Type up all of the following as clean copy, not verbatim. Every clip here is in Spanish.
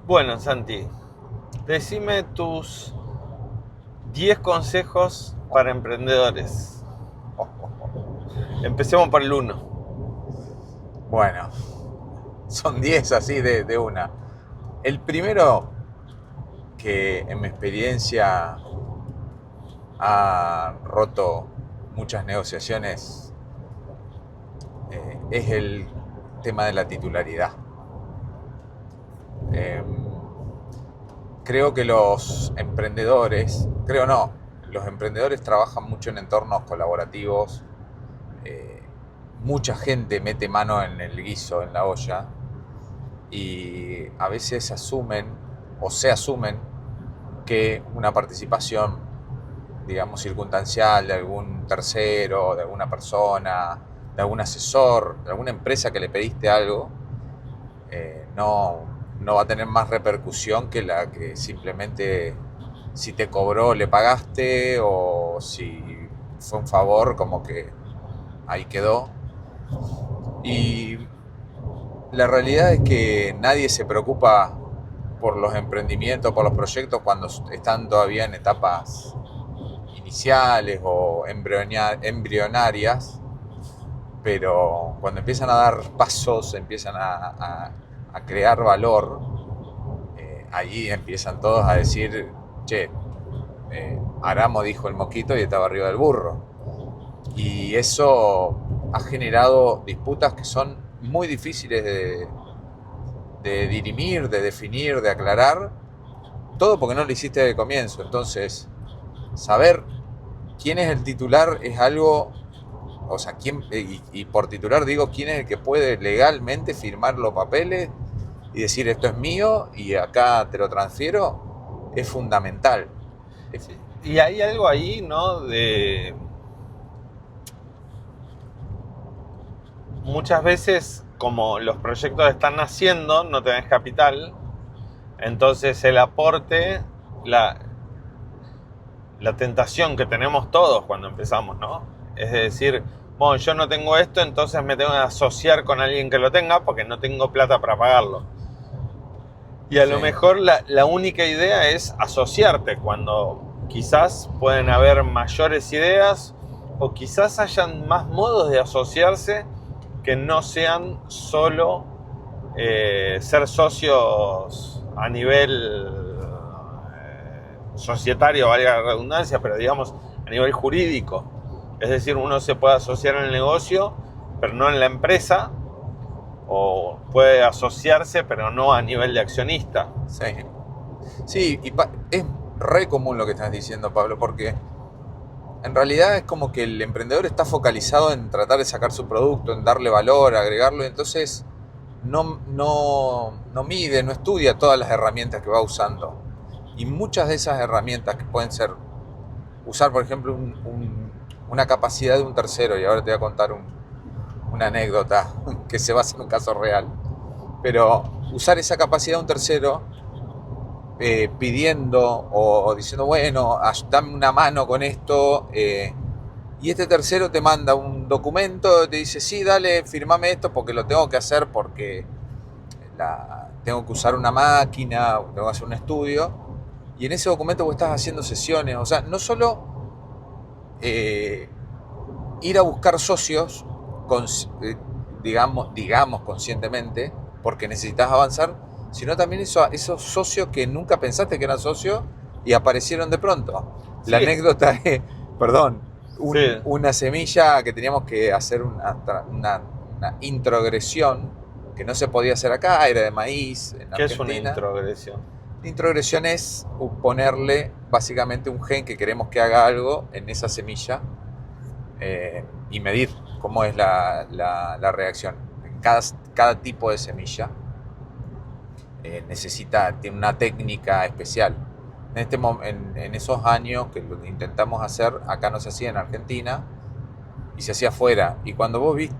Bueno, Santi, decime tus 10 consejos para emprendedores. Empecemos por el uno. Bueno, son 10 así de una. El primero que en mi experiencia ha roto muchas negociaciones es el tema de la titularidad. Eh, Creo que los emprendedores trabajan mucho en entornos colaborativos. eh, Mucha gente mete mano en el guiso, en la olla, y a veces asumen o se asumen que una participación, digamos, circunstancial de algún tercero, de alguna persona, de algún asesor, de alguna empresa que le pediste algo, no va a tener más repercusión que la que simplemente si te cobró le pagaste o si fue un favor, como que ahí quedó. Y la realidad es que nadie se preocupa por los emprendimientos, por los proyectos cuando están todavía en etapas iniciales o embrionarias, pero cuando empiezan a dar pasos, empiezan a crear valor, ahí empiezan todos a decir, che, Aramo dijo el mosquito y estaba arriba del burro. Y eso ha generado disputas que son muy difíciles de dirimir, de definir, de aclarar, todo porque no lo hiciste desde el comienzo. Entonces, saber quién es el titular es algo, o sea, y por titular digo quién es el que puede legalmente firmar los papeles y decir esto es mío y acá te lo transfiero, es fundamental. Sí, y hay algo ahí, ¿no? De muchas veces, como los proyectos están naciendo, no tenés capital, entonces el aporte, la, la tentación que tenemos todos cuando empezamos, ¿no? Es decir, bueno, yo no tengo esto, entonces me tengo que asociar con alguien que lo tenga porque no tengo plata para pagarlo. Y a lo Sí, mejor la única idea es asociarte cuando quizás pueden haber mayores ideas o quizás hayan más modos de asociarse que no sean solo ser socios a nivel societario, valga la redundancia, pero digamos a nivel jurídico. Es decir, uno se puede asociar en el negocio, pero no en la empresa, o puede asociarse, pero no a nivel de accionista. sí. Sí, es re común lo que estás diciendo, Pablo, porque en realidad es como que el emprendedor está focalizado en tratar de sacar su producto, en darle valor, agregarlo, y entonces no mide, no estudia todas las herramientas que va usando. Y muchas de esas herramientas que pueden ser usar, por ejemplo, una capacidad de un tercero, y ahora te voy a contar una anécdota que se basa en un caso real, pero usar esa capacidad de un tercero pidiendo o diciendo, bueno, dame una mano con esto, y este tercero te manda un documento, te dice, sí, dale, firmame esto porque lo tengo que hacer porque tengo que usar una máquina, tengo que hacer un estudio, y en ese documento vos estás haciendo sesiones, o sea, no solo eh, ir a buscar socios, con, digamos conscientemente, porque necesitas avanzar, sino también esos socios que nunca pensaste que eran socios y aparecieron de pronto. La Sí, anécdota es, perdón, sí. una semilla que teníamos que hacer una introgresión que no se podía hacer acá, era de maíz en ¿Qué es una Argentina. introgresión? La introgresión es ponerle básicamente un gen que queremos que haga algo en esa semilla, y medir cómo es la reacción. Cada tipo de semilla tiene una técnica especial. En esos años que lo intentamos hacer, acá no se hacía en Argentina y se hacía afuera. Y cuando vos viste,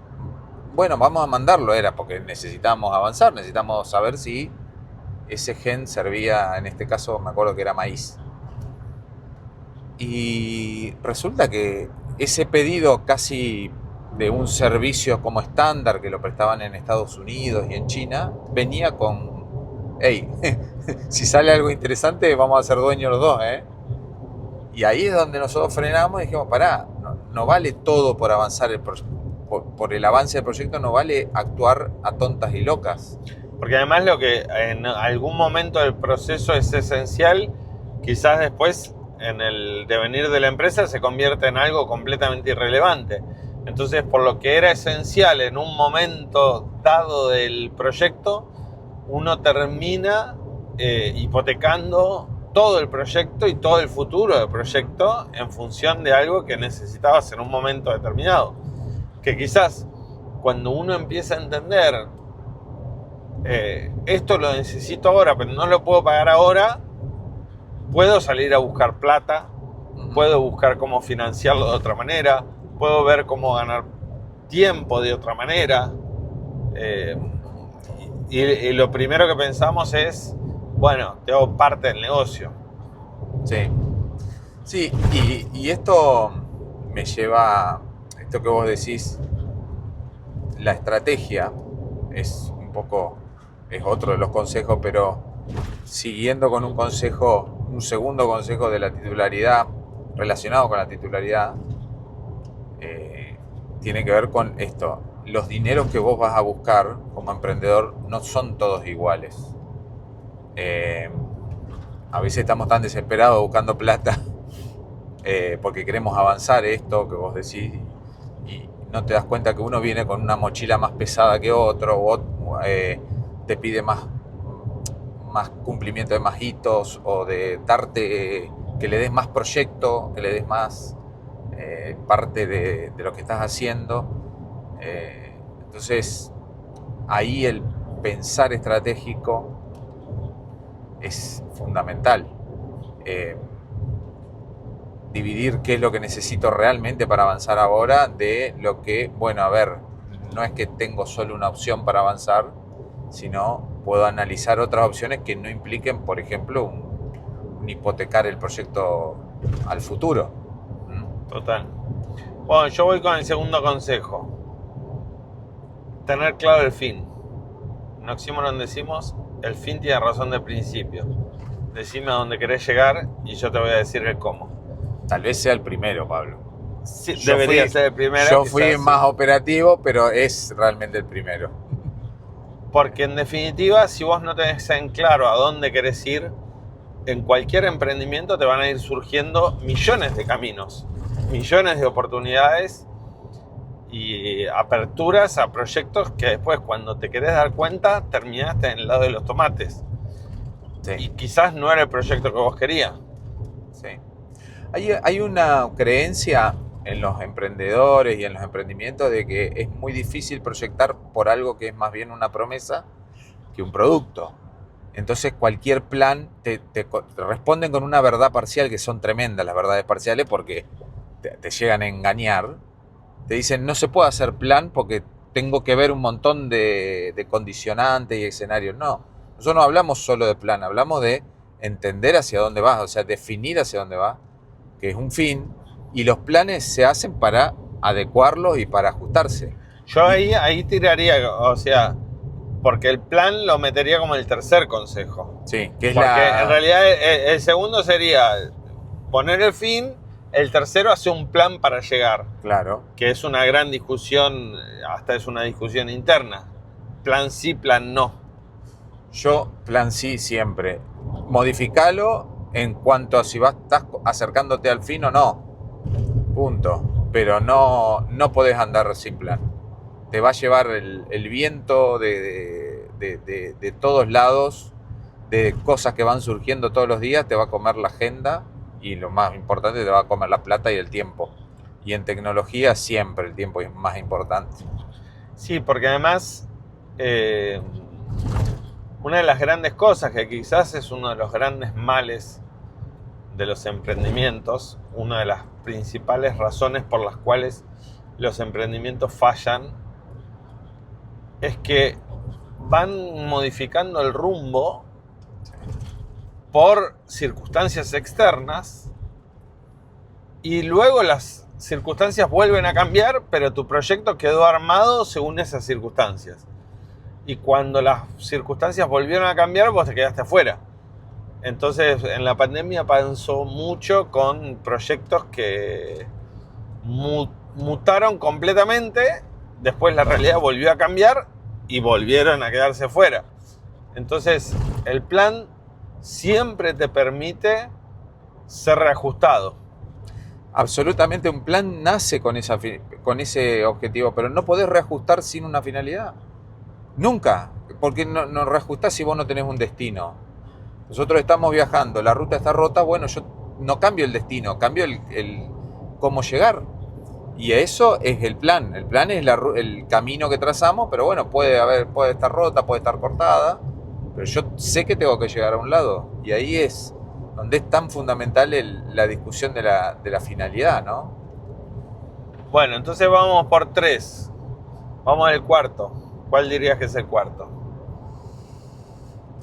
bueno, vamos a mandarlo, era porque necesitábamos avanzar, necesitamos saber si ese gen servía, en este caso me acuerdo que era maíz. Y resulta que ese pedido casi de un servicio como estándar que lo prestaban en Estados Unidos y en China, venía con, hey, si sale algo interesante vamos a ser dueños los dos, ¿eh? Y ahí es donde nosotros frenamos y dijimos, pará, no vale todo por avanzar por el avance del proyecto, no vale actuar a tontas y locas. Porque además lo que en algún momento del proceso es esencial, quizás después en el devenir de la empresa se convierte en algo completamente irrelevante. Entonces, por lo que era esencial en un momento dado del proyecto, uno termina hipotecando todo el proyecto y todo el futuro del proyecto en función de algo que necesitabas en un momento determinado. Que quizás cuando uno empieza a entender esto lo necesito ahora, pero no lo puedo pagar ahora, puedo salir a buscar plata, puedo buscar cómo financiarlo de otra manera, puedo ver cómo ganar tiempo de otra manera. Y lo primero que pensamos es, bueno, te hago parte del negocio. Sí. Sí, y esto me lleva, esto que vos decís, la estrategia es un poco, es otro de los consejos, pero siguiendo con un segundo consejo de la titularidad, relacionado con la titularidad, tiene que ver con esto. Los dineros que vos vas a buscar como emprendedor no son todos iguales. A veces estamos tan desesperados buscando plata porque queremos avanzar esto que vos decís y no te das cuenta que uno viene con una mochila más pesada que otro o te pide más cumplimiento de más hitos o de darte que le des más proyecto, que le des más parte de lo que estás haciendo. Entonces ahí el pensar estratégico es fundamental. Dividir qué es lo que necesito realmente para avanzar ahora de lo que, bueno, a ver, no es que tengo solo una opción para avanzar, sino puedo analizar otras opciones que no impliquen, por ejemplo, un hipotecar el proyecto al futuro. Total. Bueno, yo voy con el segundo consejo. Tener claro el fin. En Oxímoron decimos, el fin tiene razón de principio. Decime a dónde querés llegar y yo te voy a decir el cómo. Tal vez sea el primero, Pablo. Sí, debería ser el primero. Yo fui más operativo, pero es realmente el primero. Porque en definitiva, si vos no tenés en claro a dónde querés ir, en cualquier emprendimiento te van a ir surgiendo millones de caminos, millones de oportunidades y aperturas a proyectos que después, cuando te querés dar cuenta, terminaste en el lado de los tomates. Sí. Y quizás no era el proyecto que vos querías. Sí. Hay una creencia en los emprendedores y en los emprendimientos de que es muy difícil proyectar por algo que es más bien una promesa que un producto. Entonces cualquier plan te responden con una verdad parcial, que son tremendas las verdades parciales porque te llegan a engañar. Te dicen no se puede hacer plan porque tengo que ver un montón de condicionantes y escenarios. No, nosotros no hablamos solo de plan, hablamos de entender hacia dónde vas, o sea, definir hacia dónde vas, que es un fin, y los planes se hacen para adecuarlos y para ajustarse. Yo ahí tiraría, o sea, porque el plan lo metería como el tercer consejo. Sí, que es porque en realidad el segundo sería poner el fin, el tercero hace un plan para llegar. Claro. Que es una gran discusión, hasta es una discusión interna. Plan sí, plan no. Yo plan sí siempre. Modificalo en cuanto a si estás acercándote al fin o no. Punto. Pero no podés andar sin plan. Te va a llevar el viento de todos lados, de cosas que van surgiendo todos los días, te va a comer la agenda y lo más importante, te va a comer la plata y el tiempo. Y en tecnología siempre el tiempo es más importante. Sí, porque además una de las grandes cosas que quizás es uno de los grandes males de los emprendimientos, una de las principales razones por las cuales los emprendimientos fallan, es que van modificando el rumbo por circunstancias externas y luego las circunstancias vuelven a cambiar, pero tu proyecto quedó armado según esas circunstancias. Y cuando las circunstancias volvieron a cambiar, vos te quedaste afuera. Entonces, en la pandemia pasó mucho con proyectos que mutaron completamente, después la realidad volvió a cambiar y volvieron a quedarse fuera. Entonces, el plan siempre te permite ser reajustado. Absolutamente, un plan nace con ese objetivo, pero no podés reajustar sin una finalidad. Nunca, porque no reajustás si vos no tenés un destino. Nosotros estamos viajando, la ruta está rota, bueno, yo no cambio el destino, cambio el cómo llegar. Y eso es el plan. El plan es el camino que trazamos, pero bueno, puede estar rota, puede estar cortada, pero yo sé que tengo que llegar a un lado. Y ahí es donde es tan fundamental la discusión de la finalidad, ¿no? Bueno, entonces vamos por 3. Vamos al cuarto. ¿Cuál dirías que es el cuarto?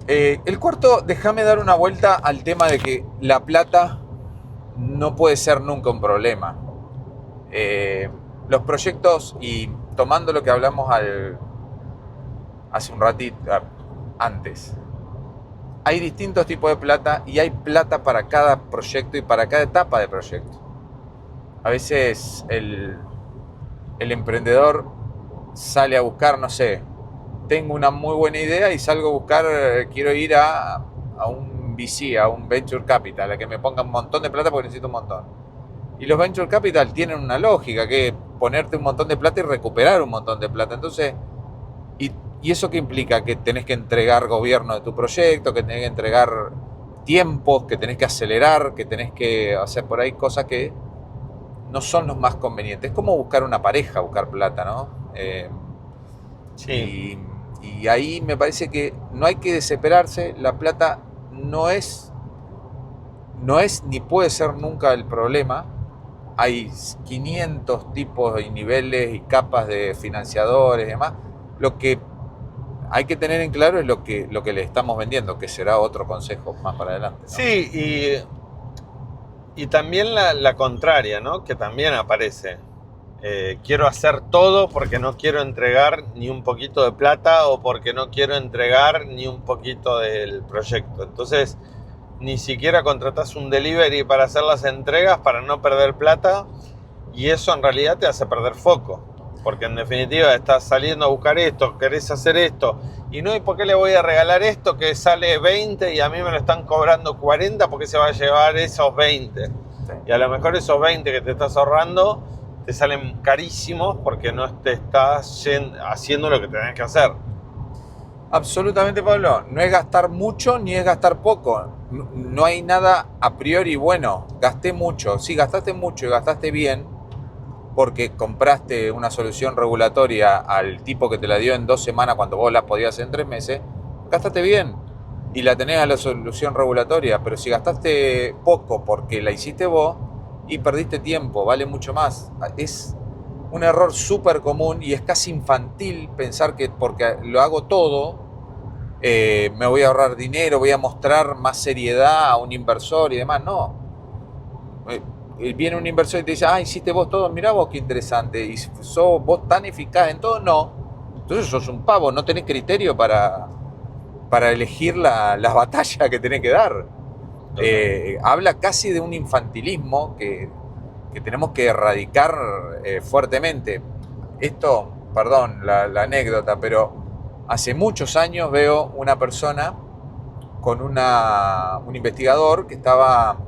El cuarto, déjame dar una vuelta al tema de que la plata no puede ser nunca un problema. Los proyectos, y tomando lo que hablamos hace un ratito antes, hay distintos tipos de plata y hay plata para cada proyecto y para cada etapa de proyecto. A veces el emprendedor sale a buscar, no sé, tengo una muy buena idea y salgo a buscar, quiero ir a un VC, a un Venture Capital, a que me pongan un montón de plata porque necesito un montón. Y los Venture Capital tienen una lógica, que es ponerte un montón de plata y recuperar un montón de plata. Entonces, ¿y eso qué implica? Que tenés que entregar gobierno de tu proyecto, que tenés que entregar tiempos, que tenés que acelerar, que tenés que hacer por ahí cosas que no son los más convenientes. Es como buscar una pareja, buscar plata, ¿no? Sí. Y ahí me parece que no hay que desesperarse. La plata no es ni puede ser nunca el problema. Hay 500 tipos y niveles y capas de financiadores y demás. Lo que hay que tener en claro es lo que le estamos vendiendo, que será otro consejo más para adelante, ¿no? Sí, y también la contraria, ¿no? Que también aparece. Quiero hacer todo porque no quiero entregar ni un poquito de plata o porque no quiero entregar ni un poquito del proyecto. Entonces, ni siquiera contratás un delivery para hacer las entregas para no perder plata, y eso en realidad te hace perder foco. Porque en definitiva estás saliendo a buscar esto, querés hacer esto, y no, ¿y por qué le voy a regalar esto que sale 20 y a mí me lo están cobrando 40 porque se va a llevar esos 20? Sí. Y a lo mejor esos 20 que te estás ahorrando te salen carísimos porque no te estás haciendo lo que tenés que hacer. Absolutamente, Pablo. No es gastar mucho ni es gastar poco. No hay nada a priori bueno. Gasté mucho. Sí, gastaste mucho y gastaste bien, porque compraste una solución regulatoria al tipo que te la dio en 2 semanas cuando vos la podías hacer en 3 meses, gastaste bien y la tenés a la solución regulatoria. Pero si gastaste poco porque la hiciste vos y perdiste tiempo, vale mucho más. Es un error súper común y es casi infantil pensar que porque lo hago todo, me voy a ahorrar dinero, voy a mostrar más seriedad a un inversor y demás. No. Viene un inversor y te dice, hiciste vos todo, mirá vos qué interesante, y sos vos tan eficaz en todo. No, entonces sos un pavo, no tenés criterio para elegir las batallas que tenés que dar. Habla casi de un infantilismo que tenemos que erradicar fuertemente. Esto, perdón la anécdota, pero hace muchos años veo una persona con un investigador que estaba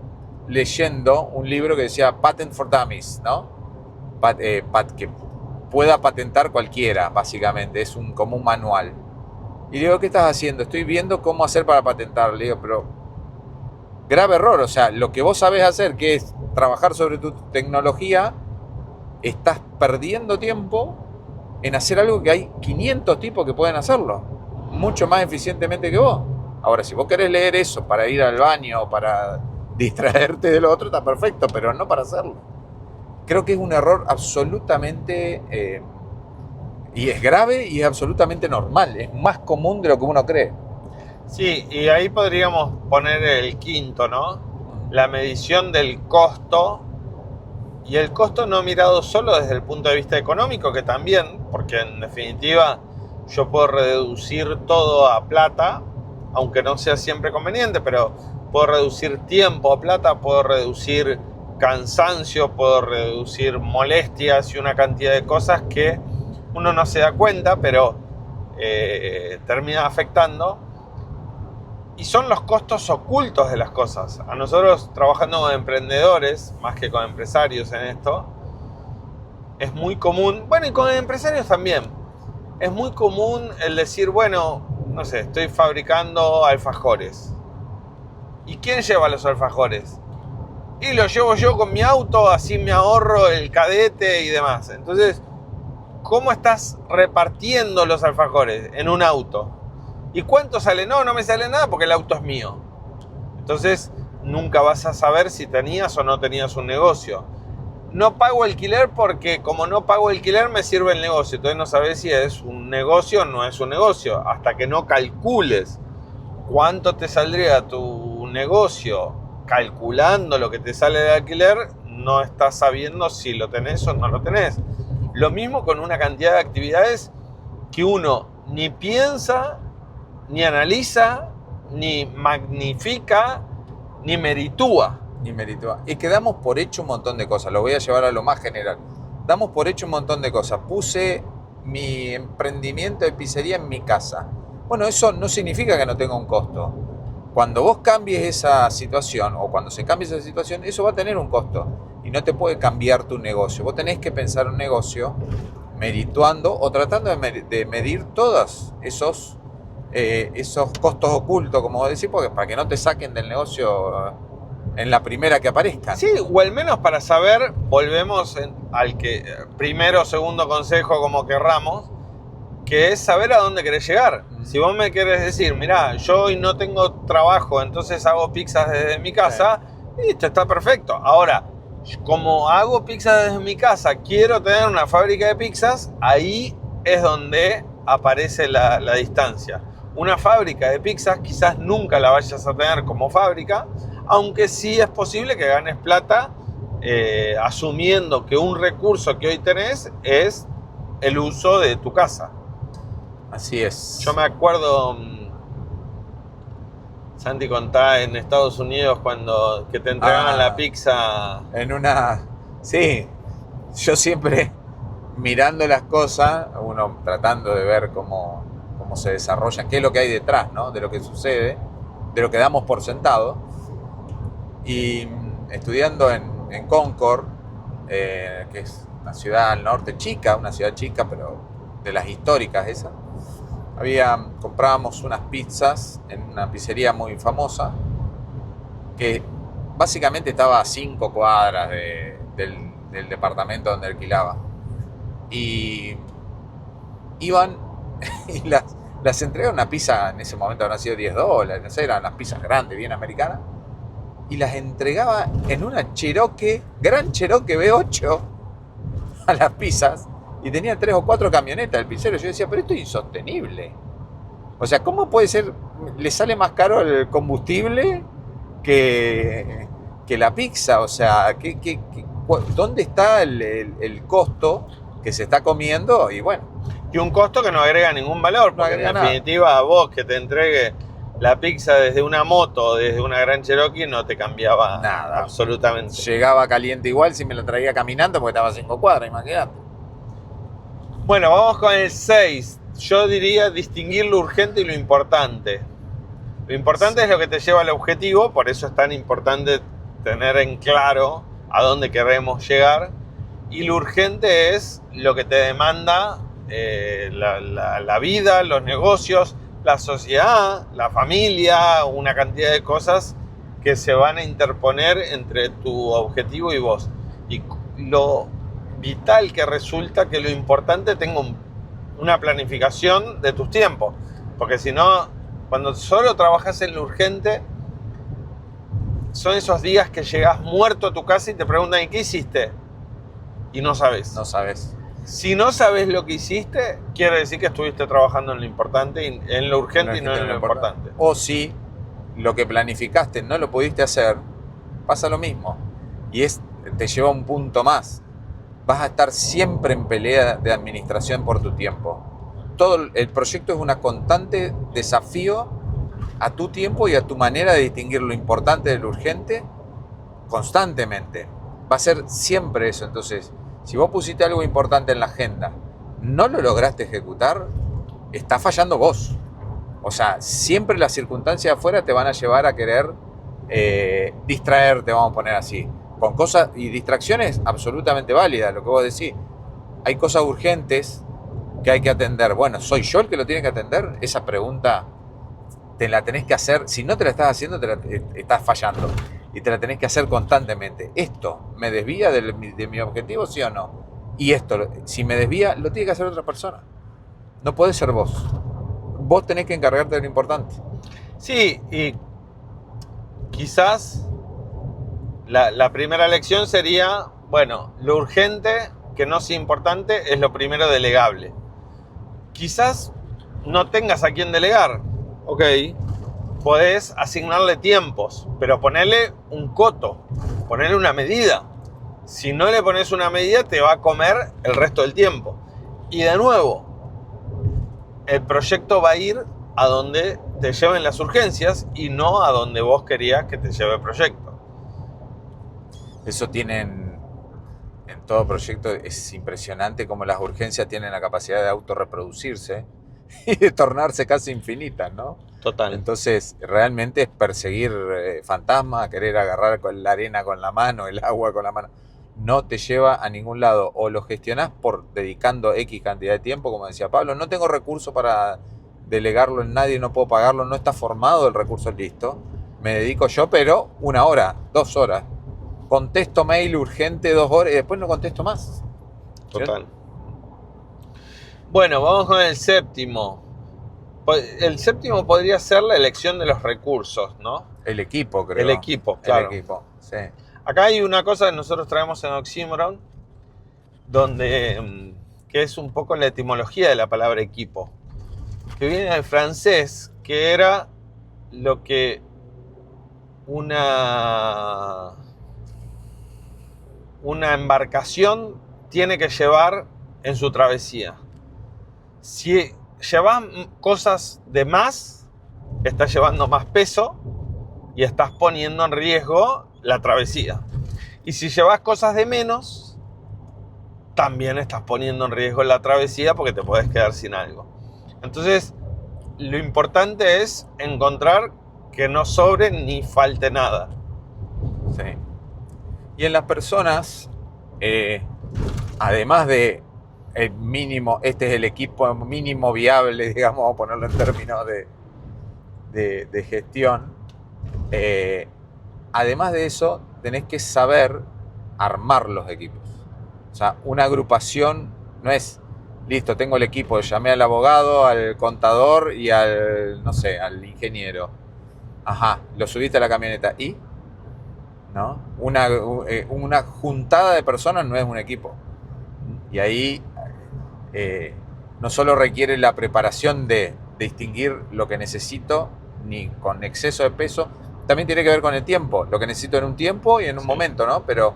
leyendo un libro que decía Patent for Dummies, ¿no? Que pueda patentar cualquiera, básicamente, es como un manual. Y le digo, ¿qué estás haciendo? Estoy viendo cómo hacer para patentar. Le digo, pero grave error, o sea, lo que vos sabés hacer, que es trabajar sobre tu tecnología, estás perdiendo tiempo en hacer algo que hay 500 tipos que pueden hacerlo, mucho más eficientemente que vos. Ahora, si vos querés leer eso para ir al baño o para distraerte de lo otro, está perfecto, pero no para hacerlo. Creo que es un error absolutamente, y es grave y es absolutamente normal, es más común de lo que uno cree. Sí, y ahí podríamos poner el quinto, ¿no? La medición del costo, y el costo no mirado solo desde el punto de vista económico, que también, porque en definitiva yo puedo reducir todo a plata aunque no sea siempre conveniente, pero puedo reducir tiempo, plata, puedo reducir cansancio, puedo reducir molestias y una cantidad de cosas que uno no se da cuenta, pero termina afectando. Y son los costos ocultos de las cosas. A nosotros, trabajando con emprendedores, más que con empresarios en esto, es muy común, bueno, y con empresarios también, es muy común el decir, bueno, no sé, estoy fabricando alfajores. ¿Y quién lleva los alfajores? Y los llevo yo con mi auto, así me ahorro el cadete y demás. Entonces, ¿cómo estás repartiendo los alfajores en un auto? ¿Y cuánto sale? No, no me sale nada porque el auto es mío. Entonces, nunca vas a saber si tenías o no tenías un negocio. No pago alquiler porque como no pago alquiler me sirve el negocio. Entonces no sabes si es un negocio o no es un negocio. Hasta que no calcules cuánto te saldría tu negocio calculando lo que te sale de alquiler, no estás sabiendo si lo tenés o no lo tenés. Lo mismo con una cantidad de actividades que uno ni piensa, ni analiza, ni magnifica, ni meritúa. Y que damos por hecho un montón de cosas. Lo voy a llevar a lo más general. Damos por hecho un montón de cosas. Puse mi emprendimiento de pizzería en mi casa. Bueno, eso no significa que no tenga un costo. Cuando vos cambies esa situación, o cuando se cambie esa situación, eso va a tener un costo. Y no te puede cambiar tu negocio. Vos tenés que pensar un negocio merituando o tratando de medir todos esos costos ocultos, como vos decís, porque para que no te saquen del negocio en la primera que aparezcan. Sí, o al menos para saber, volvemos al que primero o segundo consejo, como querramos, que es saber a dónde querés llegar. Si vos me querés decir, mirá, yo hoy no tengo trabajo, entonces hago pizzas desde mi casa, listo, está perfecto. Ahora, como hago pizzas desde mi casa, quiero tener una fábrica de pizzas, ahí es donde aparece la distancia. Una fábrica de pizzas quizás nunca la vayas a tener como fábrica, aunque sí es posible que ganes plata asumiendo que un recurso que hoy tenés es el uso de tu casa. Así es. Yo me acuerdo, Santi contá en Estados Unidos cuando que te entregaban la pizza. Sí, yo siempre mirando las cosas, uno tratando de ver cómo se desarrollan, qué es lo que hay detrás, ¿no? De lo que sucede, de lo que damos por sentado. Y estudiando en Concord, que es una ciudad al norte chica, una ciudad chica, pero de las históricas esas, comprábamos unas pizzas en una pizzería muy famosa, que básicamente estaba a 5 cuadras del departamento donde alquilaba. Y iban y las entregaban una pizza, en ese momento habrán sido $10, no sé, eran las pizzas grandes, bien americanas, y las entregaba en una Gran Cherokee V8 a las pizzas, y tenía 3 o 4 camionetas el pizzero. Yo decía, pero esto es insostenible. O sea, ¿cómo puede ser? Le sale más caro el combustible que la pizza. O sea, ¿dónde está el costo que se está comiendo? Y bueno. Y un costo que no agrega ningún valor, porque en definitiva a vos que te entregue la pizza desde una moto o desde una Gran Cherokee no te cambiaba nada, absolutamente. Llegaba caliente igual si me lo traía caminando porque estaba a 5 cuadras, imagínate. Bueno, vamos con el 6. Yo diría distinguir lo urgente y lo importante. Lo importante es lo que te lleva al objetivo, por eso es tan importante tener en claro a dónde queremos llegar. Y lo urgente es lo que te demanda la vida, los negocios, la sociedad, la familia, una cantidad de cosas que se van a interponer entre tu objetivo y vos. Y lo vital que resulta que lo importante tenga una planificación de tus tiempos. Porque si no, cuando solo trabajas en lo urgente, son esos días que llegas muerto a tu casa y te preguntan, ¿y qué hiciste? Y no sabes. No sabes. Si no sabes lo que hiciste, quiere decir que estuviste trabajando en lo importante, en lo urgente y no en lo importante. O si lo que planificaste no lo pudiste hacer, pasa lo mismo. Y te lleva a un punto más. Vas a estar siempre en pelea de administración por tu tiempo. Todo el proyecto es un constante desafío a tu tiempo y a tu manera de distinguir lo importante de lo urgente constantemente. Va a ser siempre eso. Entonces, si vos pusiste algo importante en la agenda, no lo lograste ejecutar, está fallando vos. O sea, siempre las circunstancias afuera te van a llevar a querer distraerte, vamos a poner así, con cosas y distracciones absolutamente válidas, lo que vos decís. Hay cosas urgentes que hay que atender. Bueno, ¿soy yo el que lo tiene que atender? Esa pregunta te la tenés que hacer. Si no te la estás haciendo, estás fallando. Y te la tenés que hacer constantemente. ¿Esto me desvía de mi objetivo, sí o no? Y esto, si me desvía, lo tiene que hacer otra persona. No podés ser vos. Vos tenés que encargarte de lo importante. Sí, y quizás la primera lección sería, bueno, lo urgente que no sea importante es lo primero delegable. Quizás no tengas a quién delegar, ok, podés asignarle tiempos, pero ponerle un coto, ponerle una medida. Si no le pones una medida, te va a comer el resto del tiempo. Y de nuevo, el proyecto va a ir a donde te lleven las urgencias y no a donde vos querías que te lleve el proyecto. Eso tienen en todo proyecto, es impresionante cómo las urgencias tienen la capacidad de autorreproducirse y de tornarse casi infinitas, ¿no? Total. Entonces, realmente es perseguir fantasmas, querer agarrar con la arena con la mano, el agua con la mano. No te lleva a ningún lado. O lo gestionás por dedicando X cantidad de tiempo, como decía Pablo. No tengo recursos para delegarlo en nadie, no puedo pagarlo, no está formado el recurso listo. Me dedico yo, pero 1 hora, 2 horas. Contesto mail urgente 2 horas y después no contesto más. Total. Bueno, vamos con el séptimo. El séptimo podría ser la elección de los recursos, ¿no? El equipo, creo. El equipo, claro. El equipo, sí. Acá hay una cosa que nosotros traemos en Oxymoron, donde, que es un poco la etimología de la palabra equipo, que viene del francés, que era lo que una embarcación tiene que llevar en su travesía. Si llevas cosas de más, estás llevando más peso y estás poniendo en riesgo la travesía. Y si llevas cosas de menos, también estás poniendo en riesgo la travesía porque te puedes quedar sin algo. Entonces, lo importante es encontrar que no sobre ni falte nada. Sí. Y en las personas, además de el mínimo, este es el equipo mínimo viable, digamos, vamos a ponerlo en términos de gestión, además de eso, tenés que saber armar los equipos. O sea, una agrupación no es, listo, tengo el equipo, llamé al abogado, al contador y al, no sé, al ingeniero. Ajá, lo subiste a la camioneta y, ¿no? Una juntada de personas no es un equipo. Y ahí no solo requiere la preparación de distinguir lo que necesito, ni con exceso de peso, también tiene que ver con el tiempo, lo que necesito en un tiempo y en un momento, ¿no? Pero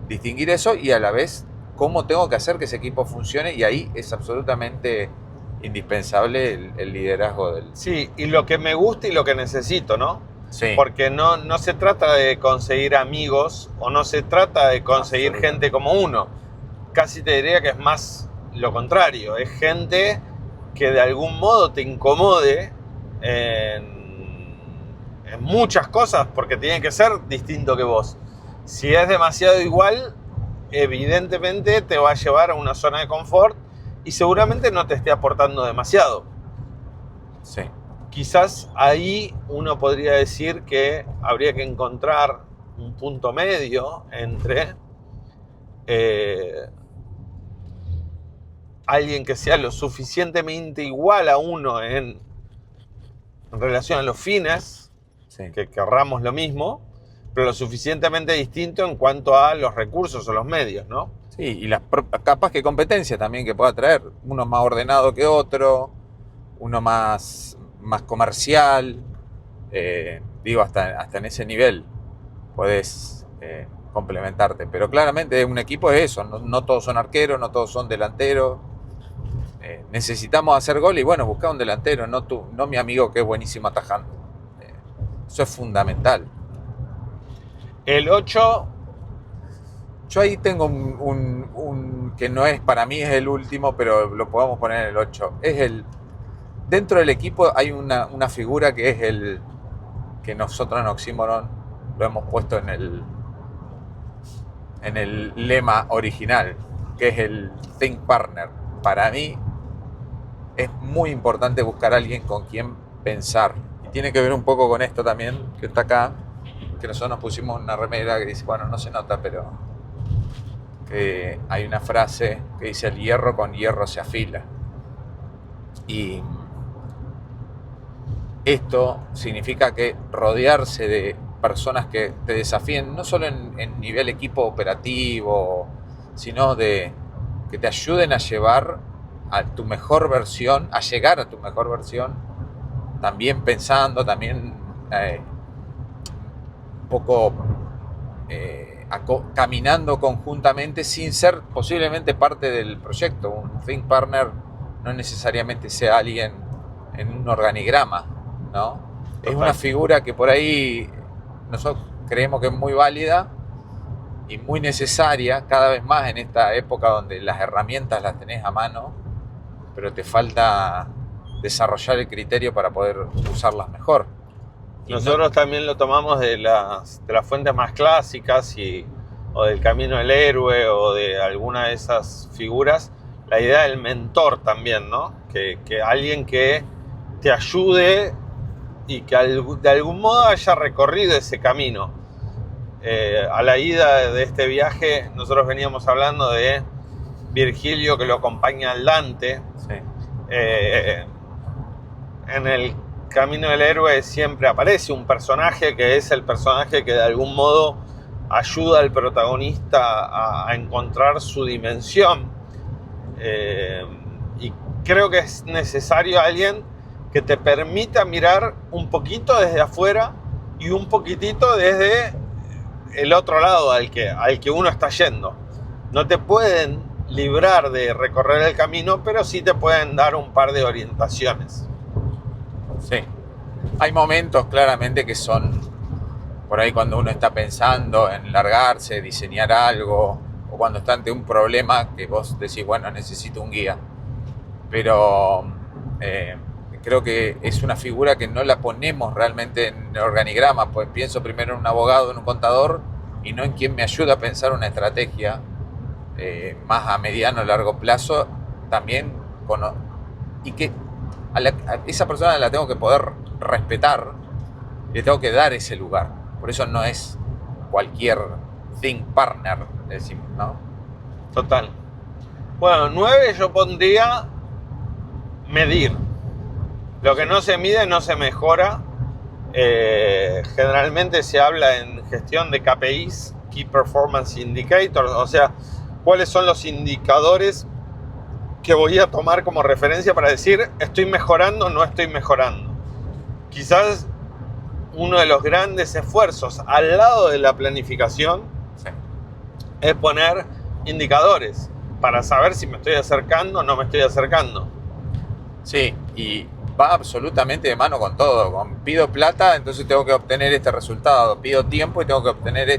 distinguir eso y a la vez cómo tengo que hacer que ese equipo funcione, y ahí es absolutamente indispensable el liderazgo del... Sí, y lo que me gusta y lo que necesito, ¿no? Sí. Porque no se trata de conseguir amigos o no se trata de conseguir gente como uno. Casi te diría que es más lo contrario. Es gente que de algún modo te incomode en muchas cosas porque tiene que ser distinto que vos. Si es demasiado igual, evidentemente te va a llevar a una zona de confort y seguramente no te esté aportando demasiado. Sí. Quizás ahí uno podría decir que habría que encontrar un punto medio entre alguien que sea lo suficientemente igual a uno en relación a los fines, Sí. que querramos lo mismo, pero lo suficientemente distinto en cuanto a los recursos o los medios, ¿no? Sí, y las capaz que competencias también que pueda traer. Uno más ordenado que otro, uno más comercial. Digo, hasta en ese nivel podés complementarte. Pero claramente un equipo es eso. No todos son arqueros, no todos son delanteros. Necesitamos hacer gol y bueno, buscar un delantero, no mi amigo que es buenísimo atajando. Eso es fundamental. El 8, Yo ahí tengo un que no es, para mí es el último, pero lo podemos poner en el 8. Dentro del equipo hay una figura que es que nosotros en Oxymoron lo hemos puesto en el lema original, que es el Think Partner. Para mí es muy importante buscar a alguien con quien pensar. Y tiene que ver un poco con esto también, que está acá, que nosotros nos pusimos una remera que dice, bueno, no se nota, pero que hay una frase que dice, el hierro con hierro se afila. Y esto significa que rodearse de personas que te desafíen, no solo en nivel equipo operativo, sino que te ayuden a llevar a tu mejor versión, a llegar a tu mejor versión, también pensando, también un poco caminando conjuntamente sin ser posiblemente parte del proyecto. Un think partner no necesariamente sea alguien en un organigrama, ¿no? Es una figura que por ahí nosotros creemos que es muy válida y muy necesaria cada vez más en esta época donde las herramientas las tenés a mano, pero te falta desarrollar el criterio para poder usarlas mejor. Nosotros también lo tomamos de las fuentes más clásicas o del Camino del Héroe o de alguna de esas figuras, la idea del mentor también, ¿no? Que alguien que te ayude y que de algún modo haya recorrido ese camino. A la ida de este viaje nosotros veníamos hablando de Virgilio, que lo acompaña al Dante. Sí. En el Camino del Héroe siempre aparece un personaje que es el personaje que de algún modo ayuda al protagonista a encontrar su dimensión. Y creo que es necesario alguien que te permita mirar un poquito desde afuera y un poquitito desde el otro lado al que uno está yendo. No te pueden librar de recorrer el camino, pero sí te pueden dar un par de orientaciones. Sí. Hay momentos claramente que son por ahí cuando uno está pensando en largarse, diseñar algo, o cuando está ante un problema que vos decís, bueno, necesito un guía. Pero creo que es una figura que no la ponemos realmente en el organigrama, pues pienso primero en un abogado, en un contador, y no en quien me ayuda a pensar una estrategia más a mediano o largo plazo también, y que a esa persona la tengo que poder respetar, le tengo que dar ese lugar. Por eso no es cualquier think partner, decimos, ¿no? Total. Bueno, 9 yo pondría medir. Lo que no se mide no se mejora. Generalmente se habla en gestión de KPIs, Key Performance Indicators, o sea, cuáles son los indicadores que voy a tomar como referencia para decir estoy mejorando o no estoy mejorando. Quizás uno de los grandes esfuerzos al lado de la planificación es poner indicadores para saber si me estoy acercando o no me estoy acercando. Sí, y va absolutamente de mano con todo. Pido plata, entonces tengo que obtener este resultado. Pido tiempo y tengo que obtener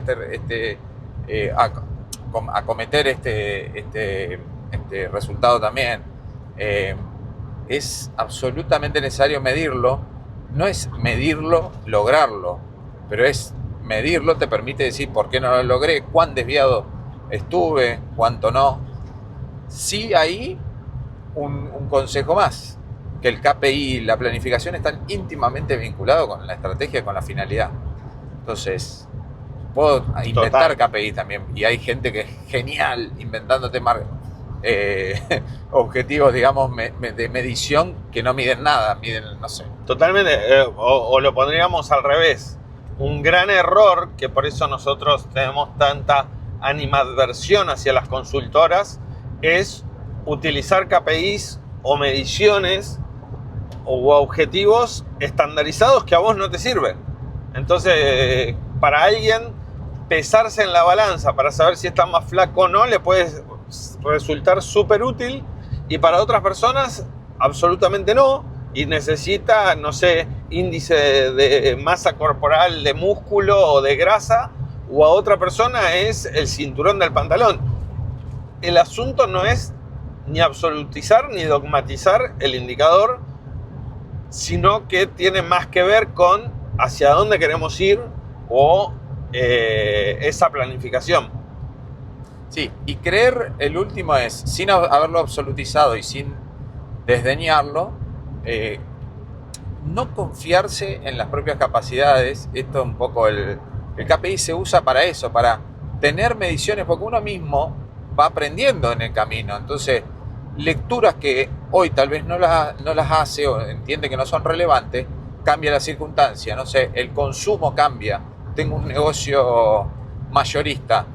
acometer este resultado también. Es absolutamente necesario medirlo. No es medirlo, lograrlo, pero es medirlo, te permite decir por qué no lo logré, cuán desviado estuve, cuánto no. Sí, hay un consejo más, que el KPI y la planificación están íntimamente vinculados con la estrategia y con la finalidad. Entonces, puedo inventar KPI también, y hay gente que es genial inventándote objetivos, digamos, de medición que no miden nada, miden, no sé. Totalmente, o lo pondríamos al revés. Un gran error, que por eso nosotros tenemos tanta animadversión hacia las consultoras, es utilizar KPIs o mediciones o objetivos estandarizados que a vos no te sirven. Entonces, para alguien pesarse en la balanza para saber si está más flaco o no le puede resultar súper útil, y para otras personas absolutamente no, y necesita, no sé, índice de masa corporal, de músculo o de grasa, o a otra persona es el cinturón del pantalón. El asunto no es ni absolutizar ni dogmatizar el indicador, sino que tiene más que ver con hacia dónde queremos ir o esa planificación. Sí, y creer, el último es, sin haberlo absolutizado y sin desdeñarlo, no confiarse en las propias capacidades. Esto es un poco el KPI se usa para eso, para tener mediciones, porque uno mismo va aprendiendo en el camino. Entonces, lecturas que hoy tal vez no las hace o entiende que no son relevantes, cambia la circunstancia. No sé, el consumo cambia. Tengo un negocio mayorista,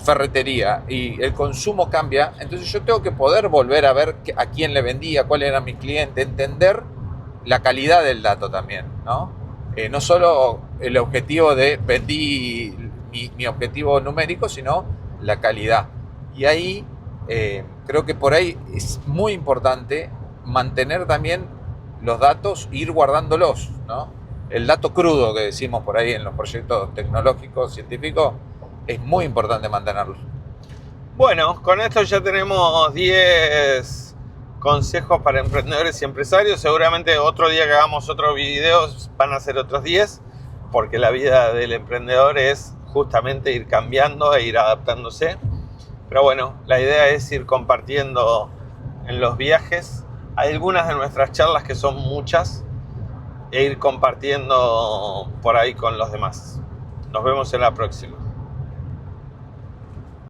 ferretería, y el consumo cambia, entonces yo tengo que poder volver a ver a quién le vendía, cuál era mi cliente, entender la calidad del dato también, ¿no? No solo el objetivo de vendí mi objetivo numérico, sino la calidad. Y ahí creo que por ahí es muy importante mantener también los datos, ir guardándolos, ¿no? El dato crudo que decimos por ahí en los proyectos tecnológicos, científicos, es muy importante mantenerlo. Bueno, con esto ya tenemos 10 consejos para emprendedores y empresarios. Seguramente otro día que hagamos otros videos van a ser otros 10, porque la vida del emprendedor es justamente ir cambiando e ir adaptándose. Pero bueno, la idea es ir compartiendo en los viajes algunas de nuestras charlas, que son muchas, e ir compartiendo por ahí con los demás. Nos vemos en la próxima.